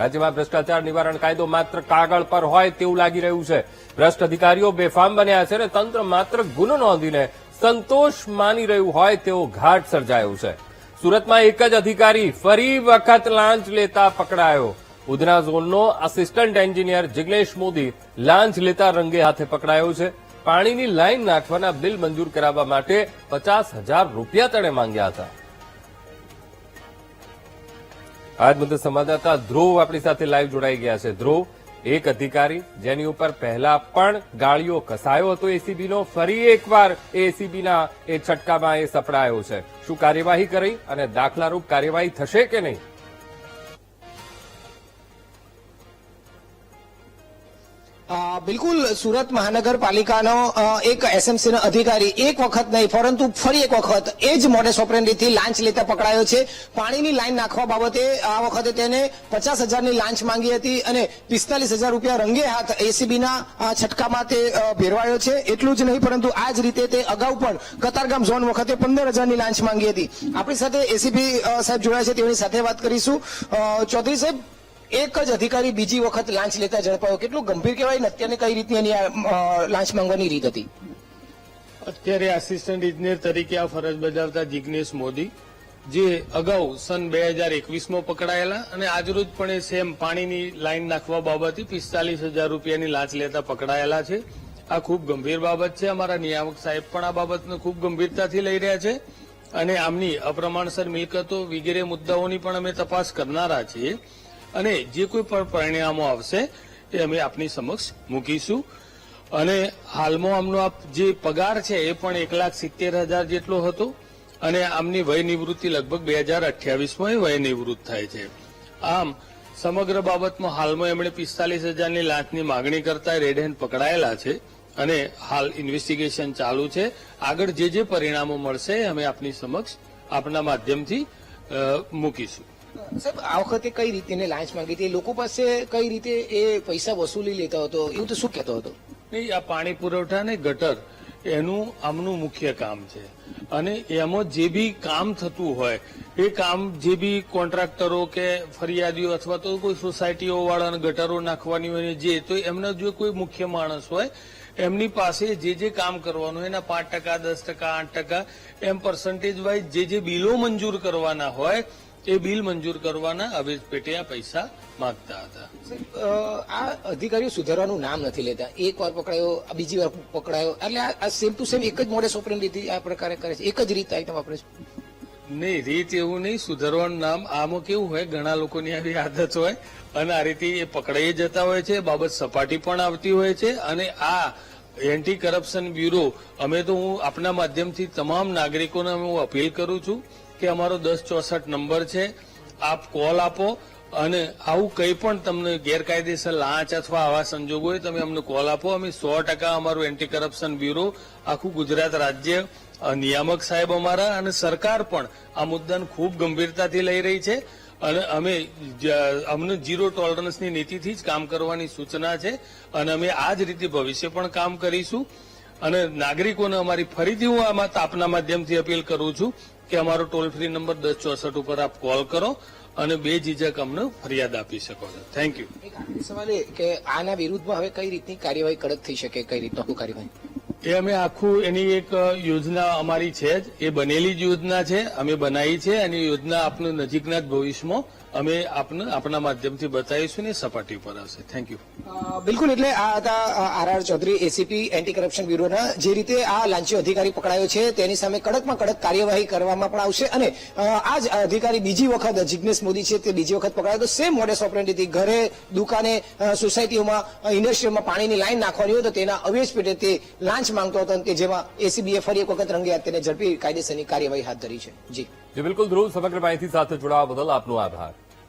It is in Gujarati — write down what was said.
રાજ્યમાં ભ્રષ્ટાચાર નિવારણ કાયદો માત્ર કાગળ પર હોય તેવું લાગી રહ્યું છે. ભ્રષ્ટ અધિકારીઓ બેફામ બન્યા છે અને તંત્ર માત્ર ગુનો નોંધીને સંતોષ માની રહ્યું હોય તેવો ઘાટ સર્જાયો છે. સુરતમાં એક જ અધિકારી ફરી વખત લાંચ લેતા પકડાયો. ઉધના ઝોનનો આસિસ્ટન્ટ એન્જિનિયર જિગ્નેશ મોદી લાંચ લેતા રંગે હાથે પકડાયો છે. પાણીની લાઇન નાખવાના બિલ મંજૂર કરાવવા માટે 50,000 રૂપિયા તેણે માંગ્યા હતા. આજ મુદ્દે સંવાદદાતા ધ્રુવ આપણી સાથે લાઈવ જોડાઈ ગયા છે. ધ્રુવ, એક અધિકારી જેની ઉપર પહેલા પણ ગાળીઓ કસાયો હતો એસીબીનો, ફરી એકવાર એસીબીના એ છટકામાં એ સપડાયો છે. શું કાર્યવાહી કરી અને દાખલારૂપ કાર્યવાહી થશે કે નહીં? બિલકુલ, સુરત મહાનગરપાલિકાનો એક એસએમસીનો અધિકારી એક વખત નહીં પરંતુ ફરી એક વખત એ જ મોડેસ ઓપરેન્ડીથી લાંચ લેતા પકડાયો છે. પાણીની લાઈન નાખવા બાબતે આ વખતે તેને 50,000ની લાંચ માંગી હતી અને 45,000 રૂપિયા રંગે હાથ એસીબીના છટકામાં તે ભેરવાયો છે. એટલું જ નહીં પરંતુ આ જ રીતે તે અગાઉ પણ કતારગામ ઝોન વખતે 15,000ની લાંચ માંગી હતી. આપણી સાથે એસીપી સાહેબ જોડાયા છે, તેઓની સાથે વાત કરીશું. ચૌધરી સાહેબ, એક જ અધિકારી બીજી વખત લાંચ લેતા ઝડપાયો, કેટલું ગંભીર કહેવાય ને અત્યારની કઈ રીતની એની લાંચ માંગવાની રીત હતી? અત્યારે આસિસ્ટન્ટ ઇજનેર તરીકે આ ફરજ બજાવતા જિગ્નેશ મોદી, જે અગાઉ સન 2021માં પકડાયેલા અને આજરોજ પણ એ સેમ પાણીની લાઈન નાખવા બાબતે 45,000 રૂપિયાની લાંચ લેતા પકડાયેલા છે. આ ખૂબ ગંભીર બાબત છે. અમારા નિયામક સાહેબ પણ આ બાબતને ખૂબ ગંભીરતાથી લઈ રહ્યા છે અને આમની અપ્રમાણસર મિલકતો વગેરે મુદ્દાઓની પણ અમે તપાસ કરનારા છીએ અને જે કોઈ પણ પરિણામો આવશે એ અમે આપની સમક્ષ મૂકીશું. અને હાલમાં આમનો જે પગાર છે એ પણ 1,70,000 જેટલો હતો અને આમની વય નિવૃત્તિ લગભગ 2028માં વય નિવૃત્ત થાય છે. આમ સમગ્ર બાબતમાં હાલમાં એમણે 45,000ની લાંચની માગણી કરતા રેડ હેન્ડ પકડાયેલા છે અને હાલ ઇન્વેસ્ટિગેશન ચાલુ છે. આગળ જે પરિણામો મળશે અમે આપની સમક્ષ આપના માધ્યમથી મૂકીશું. સાહેબ, આ વખતે કઈ રીતે લાંચ માંગી હતી? લોકો પાસે કઈ રીતે એ પૈસા વસૂલી લેતો હતો, એવું તો શું કહેતો હતો? નહીં, આ પાણી પુરવઠા ને ગટર એનું આમનું મુખ્ય કામ છે અને એમાં જે બી કામ થતું હોય એ કામ જે બી કોન્ટ્રાક્ટરો કે ફરિયાદીઓ અથવા તો કોઈ સોસાયટીઓ વાળાને ગટરો નાખવાની હોય જે તો એમના જો કોઈ મુખ્ય માણસ હોય એમની પાસે જે કામ કરવાનું એના 5%, 10%, 8% એમ પર્સન્ટેજ વાઇઝ જે બિલો મંજૂર કરવાના હોય એ બિલ મંજૂર કરવાના અવેજ પેટે આ પૈસા માંગતા હતા. આ અધિકારીઓ સુધારવાનું નામ નથી લેતા. એક વાર પકડાયો, બીજી વાર પકડાયો, એટલે આ સેમ ટુ સેમ એક જ મોડેસ ઓપરેન્ડીથી આ પ્રકારે કરે છે, એક જ રીત આઈટમ વાપરે છે. નહીં, રીત એવું નહીં, સુધારવાનું નામ. આમાં કેવું હોય, ઘણા લોકોની આવી આદત હોય અને આ રીતે એ પકડાઈ જતા હોય છે. બાબત સપાટી પણ આવતી હોય છે અને આ એન્ટી કરપ્શન બ્યુરો અમે તો હું આપના માધ્યમથી તમામ નાગરિકોને હું અપીલ કરું છું કે અમારો 1064 નંબર છે, આપ કોલ આપો અને આવું કંઈ પણ તમને ગેરકાયદેસર લાંચ અથવા આવા સંજોગો હોય તમે અમને કોલ આપો. અમે 100% અમારું એન્ટી કરપ્શન બ્યુરો આખું ગુજરાત રાજ્ય નિયામક સાહેબ અમારા અને સરકાર પણ આ મુદ્દાને ખૂબ ગંભીરતાથી લઈ રહી છે અને અમને ઝીરો ટોલરન્સની નીતિથી જ કામ કરવાની સૂચના છે અને અમે આ જ રીતે ભવિષ્ય પણ કામ કરીશું. અને નાગરિકોને અમારી ફરીથી હું આમાં આપના માધ્યમથી અપીલ કરું છું કે અમારો ટોલ ફ્રી નંબર 1064 ઉપર આપ કોલ કરો અને બેઝીઝક અમને ફરિયાદ આપી શકો છો. Thank you. એક આખરી સવાલ એ કે આના વિરુદ્ધમાં હવે કઈ રીતની કાર્યવાહી કડક થઈ શકે, કઈ રીતનું કાર્યવાહી? એ અમે આખું એની એક યોજના અમારી છે જ, એ બનેલી જ યોજના છે, અમે બનાવી છે અને યોજના આપનું નજીકના જ ભવિષ્યમાં અમે આપના માધ્યમથી બતાવીશું ને સપાટી ઉપર આવશે. Thank you. બિલકુલ, એટલે આ હતા R Chaudhary, ACP anti corruption બ્યુરોના. જે રીતે આ લાંચી અધિકારી પકડાયો છે તેની સામે કડકમાં કડક કાર્યવાહી કરવામાં પણ આવશે અને આ જ અધિકારી બીજી વખત જિગ્નેશ મોદી છે તે બીજી વખત પકડાયો તો સેમ મોડેસ ઓપરેન્ડીથી ઘરે, દુકાને, સોસાયટીઓમાં, ઇન્ડસ્ટ્રીમાં પાણીની લાઈન નાખવાની હોય તો તેના અવેજ પેટે તે લાંચ માંગતો હતો કે જેમાં એસીબીએ ફરી એક વખત રંગે હાથ તેને ઝડપી કાયદેસરની કાર્યવાહી હાથ ધરી છે. જી બિલકુલ ધ્રુવ, સમગ્ર માહિતી સાથે જોડાવા બદલ આપનો આભાર.